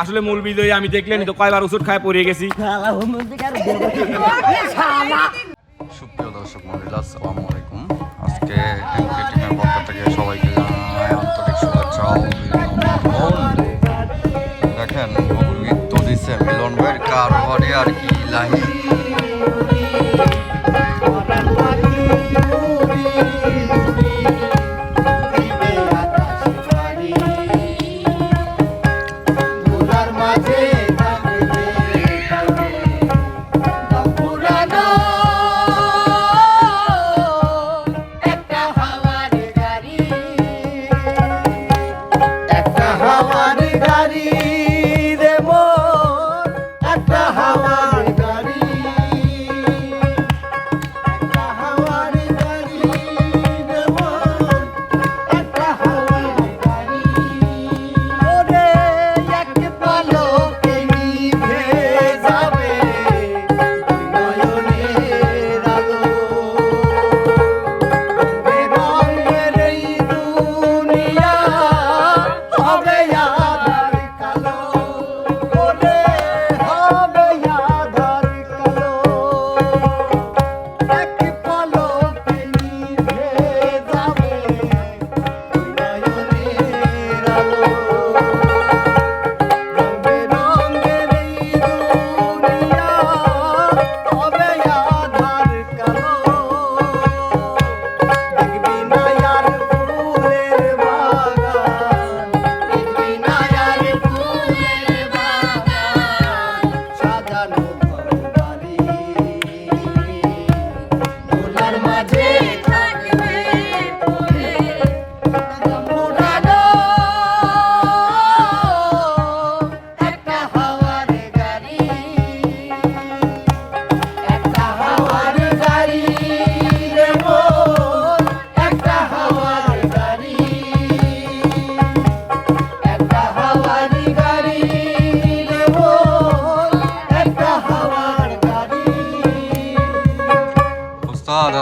আসলে মূল বিজয়ী আমি দেখলেনি তো কয়বার ওষুধ খায় পড়ে গেছি। সুপ্রিয় দর্শক মন্ডলী, আসসালামু আলাইকুম। আজকে এমকে টিমের পক্ষ থেকে সবাইকে জানাই আন্তরিক শুভেচ্ছা ও অভিনন্দন। দেখেন নৃত্য দিচ্ছে মিলন ভাইয়ের কারবারে আর কি লাহি।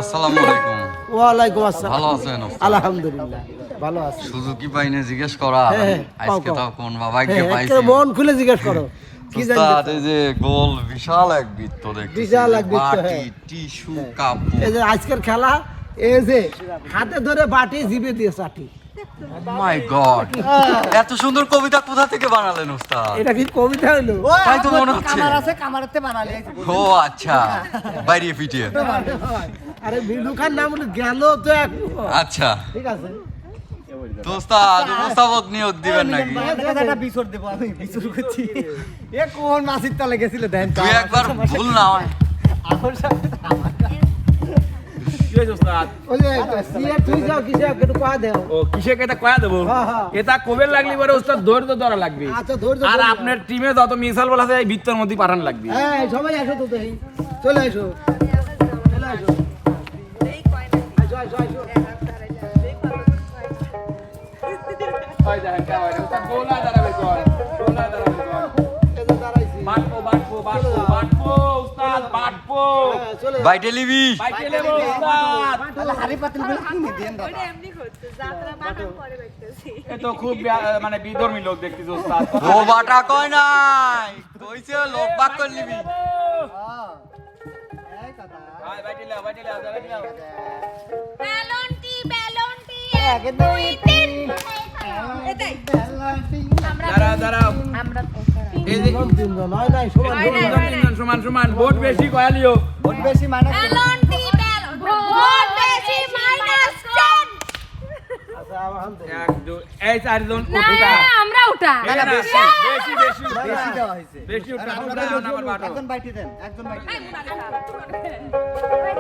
আসসালামু আলাইকুম। ওয়ালাইকুম আসসালাম। ভালো আছেন? আলহামদুলিল্লাহ ভালো আছি। সুজুকি পাইনে জিজ্ঞেস করা আজকে তো কোন বাবাকে পাইছি। মন খুলে জিজ্ঞেস করো কি জানি। উস্তাদ এই যে গোল বিশাল এক বৃত্ত দেখতেছি, বিশাল এক বৃত্ত, বাটি টিস্যু কাপ। এই যে আজকের খেলা, এই যে হাতে ধরে বাটি জিভে দিয়ে চাটি। মাই গড, এত সুন্দর কবিতা কোথা থেকে বানালেন উস্তাদ? এটা কি কবিতা হলো? তাই তো মনে হচ্ছে। কামার আছে, কামারেতে বানালে। ও আচ্ছা, বাইরে পিটিয়ে। আরে বিলু খান নাম হলো গেল তো এক। আচ্ছা ঠিক আছে তো উস্তাদ উপস্থাপক নিয়োগ দিবেন নাকি? একটা বিছর দেব, আমি বিছর করছি। এ কোন মাসির তলে গেছিল দেন তো। তুই একবার ভুল না হয়। আমার সাথে কি হয়েছে ওস্তাদ? ওই যে সিয়ার তুই যাও কিসে একটু কয়া দাও। ও কিসে কেটা কয়া দেবো? হ্যাঁ, হ্যাঁ। এটা কবের লাগলি পরে ওস্তাদ ধৈর্য ধরা লাগবে। আচ্ছা ধৈর্য আর ধরো। আপনার টিমে যত মিসাল বল আছে এই ভিত্তর মধ্যে পাঠান লাগবে। হ্যাঁ সবাই আসো তো দেখি, চলে আসো চলে আসো। আসো, আসো, আসো। হয় দেখেন কা হয় ওস্তাদ গোলা দাঁড়াবে কোন গোলা দাঁড়াবে কোন এই যে দাঁড়াইছি। বাটপো বাটপো বাটপো বাটপো উস্তাদ বাটপো হ্যাঁ, চলে আসো। বাইটে লিবি। বাইকে নেবো উস্তাদ। তাহলে হাড়ি পাতিল বলে কিনে দেন দাদা। ওটা এমনি করছে, যাত্রা বানান পরে দেখতেছি। এ তো খুব মানে বিধর্মী লোক দেখতেছি ওস্তাদ। ও বাটা কয় নাই, কইছে লোক বাক করে লিবি। এই কথা। আয় বাইকে লাও বাইকে লাও বাইকে লাও। ব্যালনটি ব্যালনটি এক, দুই, তিন। এটাই আমরা দাঁড়াও দাঁড়াও আমরা এই যে তিনজন হয় নাই সমান তিনজন সমান সমান ভোট বেশি কয়ালিও। ভোট বেশি মানে ব্যালনটি ব্যালন ভোট বেশি -10। আচ্ছা আলহামদুলিল্লাহ। এক দুই এই চারজন উঠুকা আমরা উঠা এই না, বেশি বেশি বেশি বেশি দেওয়া হয়েছে। বেশি উঠা উঠা আমার বাটো একজন বাইটি দেন, একজন বাইটি দেন।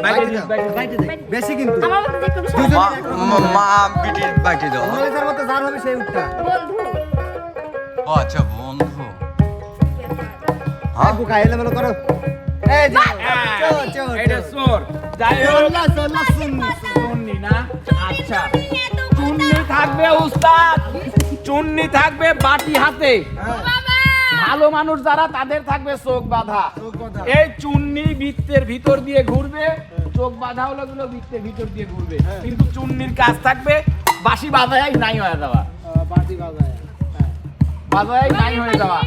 বাইকে দিস বাইকে বাইটি দেন। বেশি কিন্তু। আমার মতে দেখতে মা বিটির বাইটে দাও। কংগ্রেসের মতো যার হবে সেই উঠটা। বন্ধু ও আচ্ছা বন্ধু। হ্যাঁ বুকা এলোমেলো করো। এই যে চোর, চোর, এটা চোর। সোর যাই হোক চল্লা, চল্লা, সুন্নি। চুন্নি না আচ্ছা চুন্নি থাকবে উস্তাদ চুন্নি থাকবে বাটি হাতে বাবা ভালো মানুষ যারা তাদের থাকবে চোখ বাঁধা এই চুন্নি বৃত্তের ভিতর দিয়ে ঘুরবে চোখ বাঁধা হলো গুলো বৃত্তের ভিতর দিয়ে ঘুরবে কিন্তু চুন্নির কাজ থাকবে বাঁশি বাজায় নাই হয়ে যাওয়া বাটি বাজায়। বাজায় নাই হয়ে যাওয়া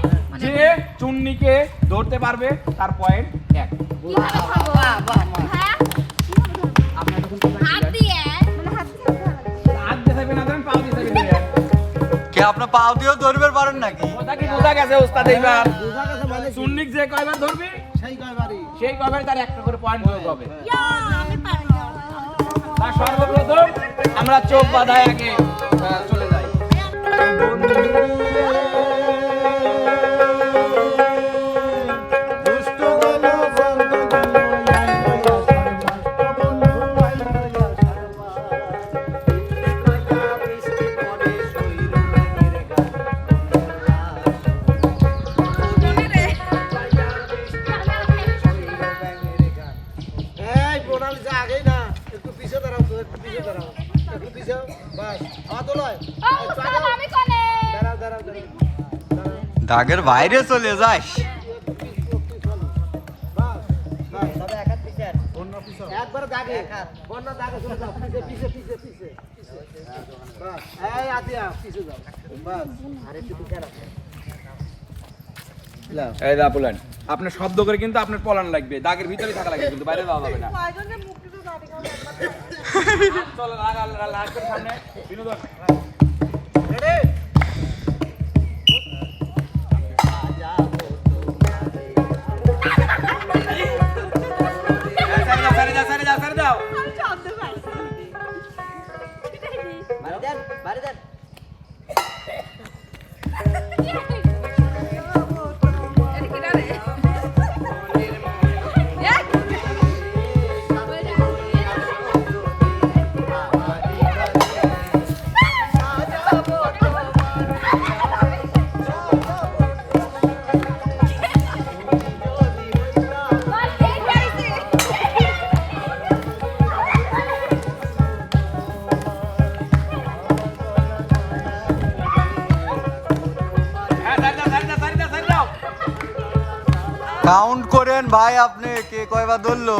যে চুন্নিকে ধরতে পারবে তার পয়েন্ট 1। কিভাবে খাবো? হ্যাঁ? আপনার তখন কোথায় হাত ছিলেন? দিয়ে মানে হাত দিয়ে হাত দিয়ে থাকবে না ধরেন পাও দিয়ে থাকবে ধরে। কে আপনার পাও দিয়েও ধরবে পারেন নাকি? কথা কি বোঝা গেছে ওস্তাদ এইবার? বোঝা গেছে মানে কি? চুন্নিক যে কয়বার ধরবি সেই কয়বারই সেই কয়বার তার একটা করে পয়েন্ট যোগ হবে। ইয়া আমি পারবো না। তা সর্বপ্রথম আমরা চোখ বাঁধায় আগে চলে যাই। দুষ্ট গেল বন্ধ গেল আইলো শর্মা বন্ধু আইলো শর্মা বৃষ্টি পড়ে শৈর মেঘের গান এই প্রণালী যা আগেই না একটু পিছে দাঁড়াও তো একটু পিছে দাঁড়াও একটু পিছে বাস হাত লয় ও উস্তাদ আমি কোনে? দাঁড়াও দাঁড়াও দাঁড়াও দাগের বাইরে চলে যাস। একবার দাগে বন্যা দাগে চলে যাও পিছে পিছে পিছে পিছে বাস এই আতিয়া পিছে যাও বাস আর একটু পিছে রাখো এই দা বলেন আপনার শব্দ করে কিন্তু আপনার পলান লাগবে, দাগের ভিতরে থাকা লাগবে কিন্তু বাইরে যাওয়া যাবে না। চলো লাগ করে সামনে বিনোদন। রেডি সারে দাও। আমি শব্দ পাইছি। বাড়ি দেন বাড়ি দেন এটা কি রে? সারে দাও। কাউন্ট করেন ভাই, আপনি কে কয়বার ধরলো?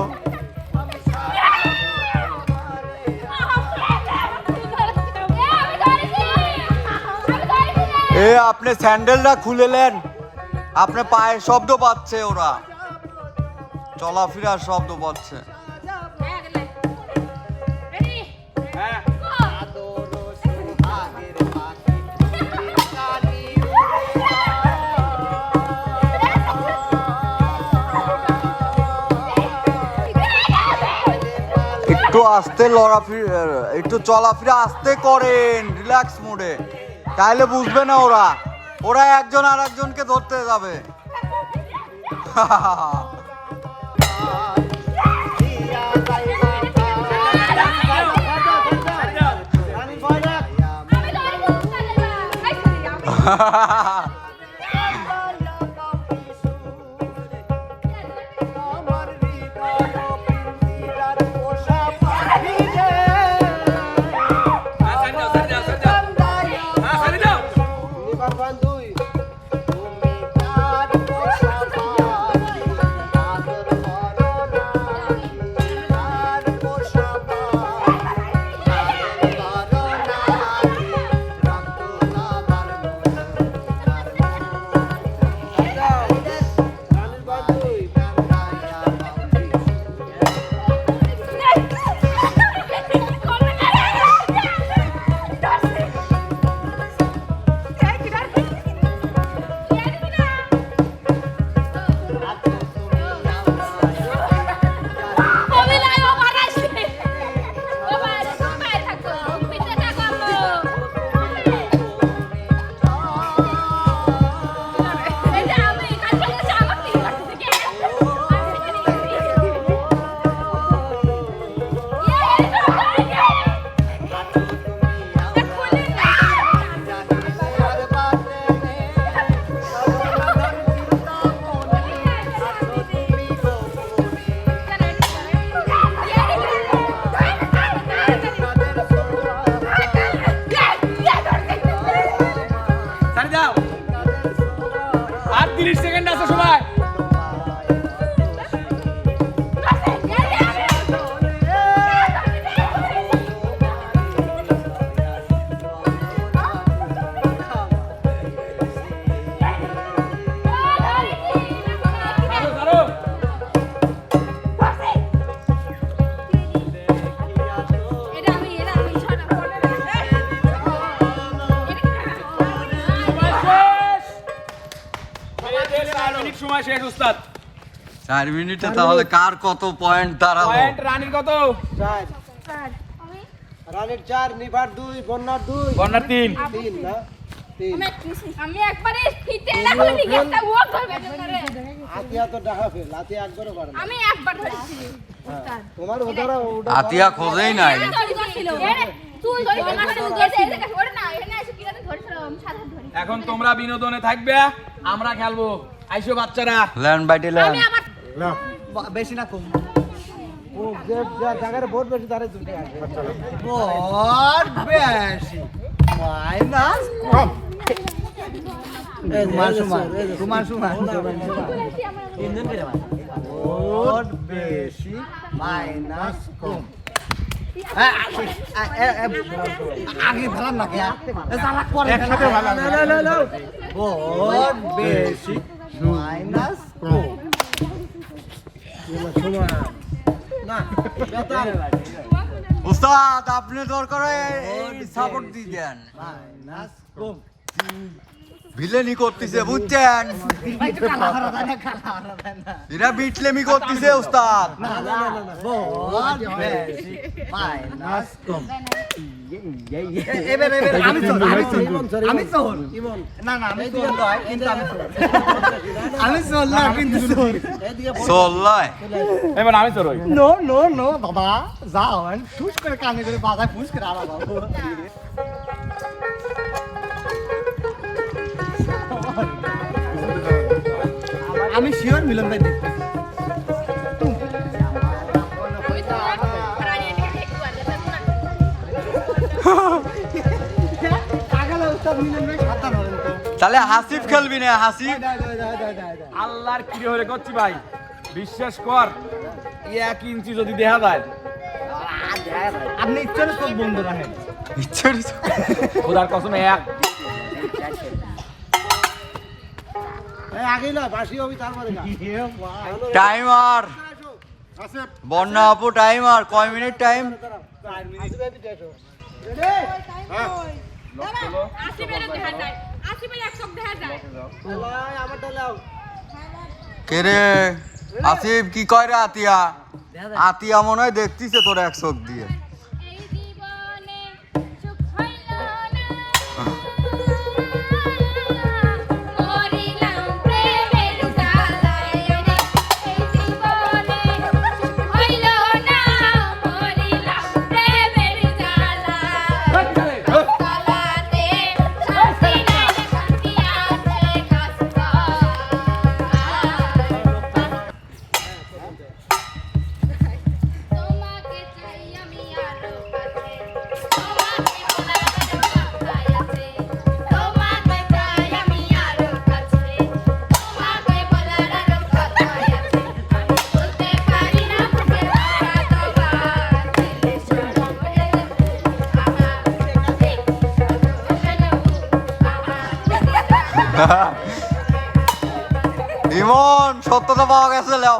এ আপনি স্যান্ডেলটা খুলে নেন, আপনার পায়ের শব্দ পাচ্ছে, ওরা চলাফেরার শব্দ পাচ্ছে। হ্যাঁ একটু আস্তে একটু চলাফেরা আস্তে করেন, রিল্যাক্স মোডে, তাহলে বুঝবে না ওরা। ওরা একজন আর একজনকে ধরতে যাবে। উস্তাদ 4 মিনিটে তাহলে কার কত পয়েন্ট দাঁড়ালো? পয়েন্ট রানীর কত? 4 আমি রানের 4 নিভার 2 বন্যার 2 বন্যার 3 3 না 3 আমি একবারে ফিতে রাখলে একটা ওয়াক করবে রে আতিয়া তো ডাহা ফেল আতিয়া একবারও পারে না আমি একবার ধরেছি তোমার ওদারা ওটা আতিয়া খোঁজেই নাই। তুই ধরে আমার সাথে গেছে ওরে না এখানে এসে কি জানি ধরেছিলাম সাথে ধরে এখন তোমরা বিনোদনে থাকবে, আমরা খেলবো। আইসো বাচ্চারা। ল্যান্ড বাইটে ল্যান্ড। আমি আবার বেশি না কম ও যে জায়গায় বহুত বেশি দাঁড়ায় তুমি বড় বেশি মাইনাস কম সমান বড় বেশি মাইনাস কম আগে ভালো না কে চালাক করে একসাথে ভালো বড় বেশি মাইনাস কম না বেতাল উস্তাদ আপনি দরকার সাপোর্ট দিয়ে দেন। মাইনাস কম ভিলেনি করতেছে বুঝছেন, এরা বিটলেমি করতেছে উস্তাদ। বড় বেশি মাইনাস কম এবার আমি চোর ইমন না আমি চোর নয় কিন্তু আমি চোর না কিন্তু চোর এদিকে চল্লায় এবার আমি তো রই। নো নো নো বাবা যাও ফুস করে কানে করে বাজায় ফুস করে আলা বাবু আমি শিওর মিলন ভাই দেখতে আমি তো প্রাণী এটাকে একটু আর যেতাম না পাগল উস্তাদ মিলন ভাই সাবধান হলেন তো তাহলে হাসিফ খেলবি না? হাসিফ আল্লাহর কি হরে করছি ভাই, বিশ্বাস কর 1 ইঞ্চি যদি দেখা যায় আপনি ইচ্ছার সব বন্ধ রাখেন ইচ্ছার খোদার কসম এক আগে না বাসি হবি তারপরে না টাইমার বন্যা আপু টাইমার কয় মিনিট টাইম? আসিবের দেখা যায় আসিবের এক সব দেখা যায় আমার ডালাও কে রে আসিফ কি কয় রে? আতিয়া আতিয়া মনে হয় দেখতিছে তোর এক চোখ দিয়ে। এই জীবনে সুখ হইল না মরিলাম প্রেমের জ্বালায় রে এই জীবনে সুখ হইল না মরিলাম প্রেমের জ্বালায় কালাতে শান্তি নাই শান্তি আছে কাসবা তোমাকে চাই আমি আরো কাছে তোমাকে বলার আছে তোমাকে চাই আমি আরো কাছে তোমাকে বলার আছে আমি বলতে পারি না মুখে কথা দিলে শুনো ইমন সত্যতা পাওয়া গেছে লাও।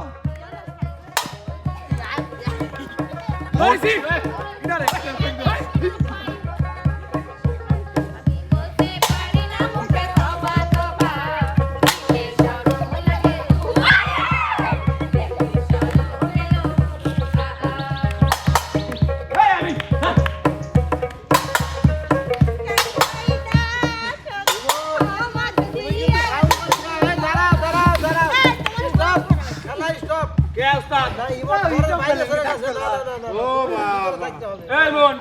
বলছি বলতে পারি না মুখে তবা তবা দিলে শরম লাগে স্টপ কে উস্তাদ? না ইমন ঘরে বাইরে চলে গেছে না ও বাবা। এই বোন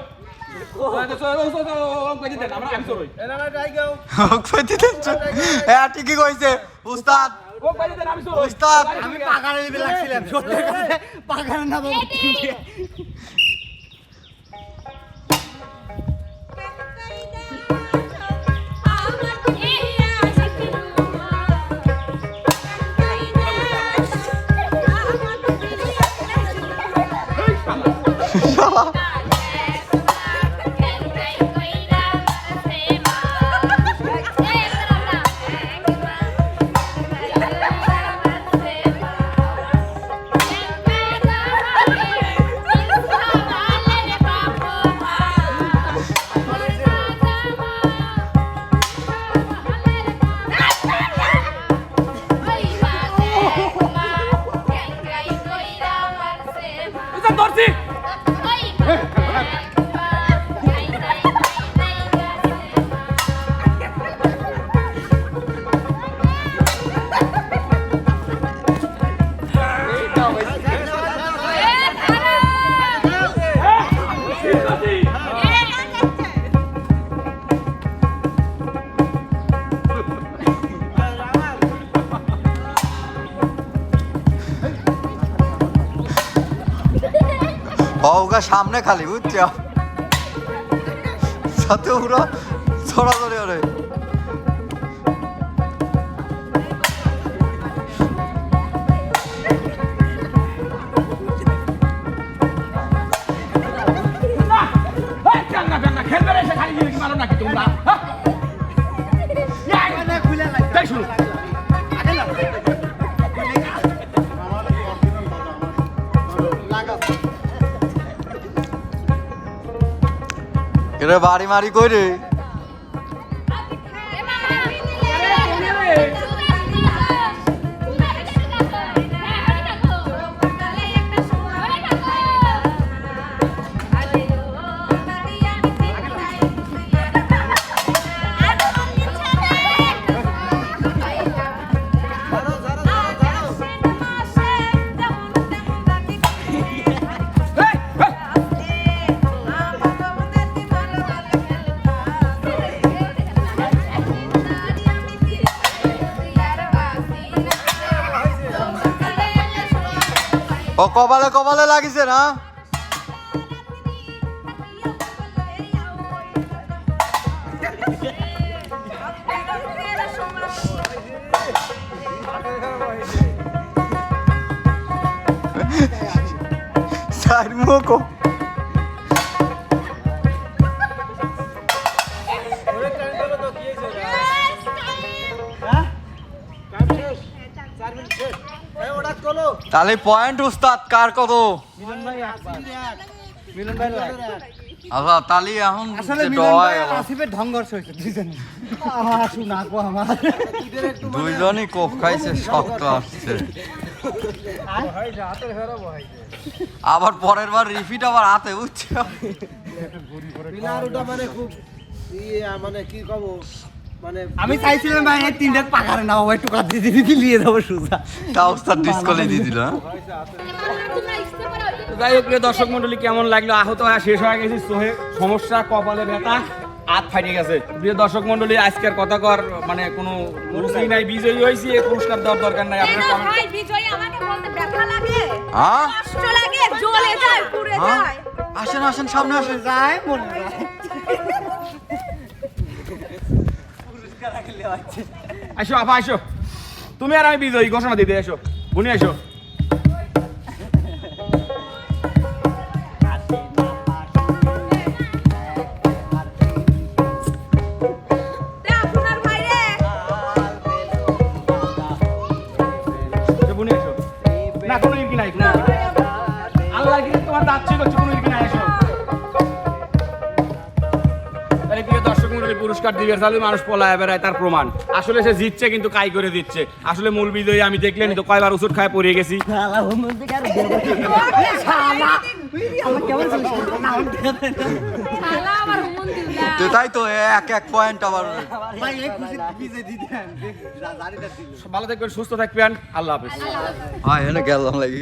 আমি তো রই। হ্যাঁ ঠিকই কইছে উস্তাদ। ও বাইরে দেন, আমি তো রই। উস্তাদ আমি পাগারে দিবে লাগছিলাম সত্যি কথা পাগারে না বাবু Thank you. ওগা সামনে খালি বুঝছো সাথে পুরো ছড়াছড়ি ওরে খেলবে এসে খালি জিনিস মারো নাকি তোমরা তাই শুরু এরে বাড়ি মারি কই রে ও কপালে কপালে লাগিছে না সাইড মুখ তাহলে পয়েন্ট উস্তাদ কার কত মিলন ভাই একবার মিলন ভাই আচ্ছা তাহলে এখন আসলে যে মিলন ভাই ডয় আর আসিফের ঢঙ্গর্ষ হয়েছে দুইজনে শুন আকো আমার দুইজনই কোপ খাইছে শক্ত আসছে আবার পরের বার রিপিট আবার হাতে বুঝছো পিলার ওটা মানে খুব মানে কি কব মানে আমি চাইছিলাম ভাই এই তিনটা পাকারে না ভাই টুকা দিয়ে দিবি নিয়ে যাবো সুজা তা উস্তাদ ডিসকলে দিয়ে দিল হ্যাঁ? যাই হোক প্রিয় দর্শক মন্ডলী কেমন লাগলো আহত হয়ে শেষ হয়ে গেছি সোহে সমস্যা কপালে ব্যথা হাত ফাটিয়ে গেছে প্রিয় দর্শক মন্ডলী আজকের কথা কর মানে কোনো রুচি নাই বিজয়ী হয়েছি এই পুরস্কার দেওয়ার দরকার নাই আপনার কমেন্ট ভাই বিজয় আমাকে বলতে ব্যথা লাগে হ্যাঁ কষ্ট লাগে জ্বলে যায় পুড়ে হ্যাঁ? যায় আসেন আসেন সামনে আসেন যায় মনে যায় আসো আপা আসো তুমি আর আমি বিজয়ী ঘোষণা দিতে আসো বুনি আসো আপনার ভাই রে বুনি আসো না কোনো ইরকি নাই কোনো ইরকি নাই। আল্লাহ কি তোমার দাঁত ছিল কোনো ইরকি নাই আসো তাহলে প্রিয় দর্শক মন্ডলী পুরস্কার দিবে তাহলে মানুষ পলায় বেড়ায় তার প্রমাণ আসলে সে জিতছে কিন্তু কাই করে দিচ্ছে আসলে মূল বিজয়ী আমি দেখলেন তো কয়বার ওষুধ খায় পড়ে গেছি শালা ওর মধ্যে কার দেবো শালা আমার কেমন চলছে শালা আমার হুমন দিলা তো তাই তো এক এক পয়েন্ট আবার ভাই এই খুশি বিজয় দিতে জারিটা দিল ভালো থাকবেন সুস্থ থাকবেন আল্লাহ হাফেজ হ্যাঁ এনে গেলাম লাগি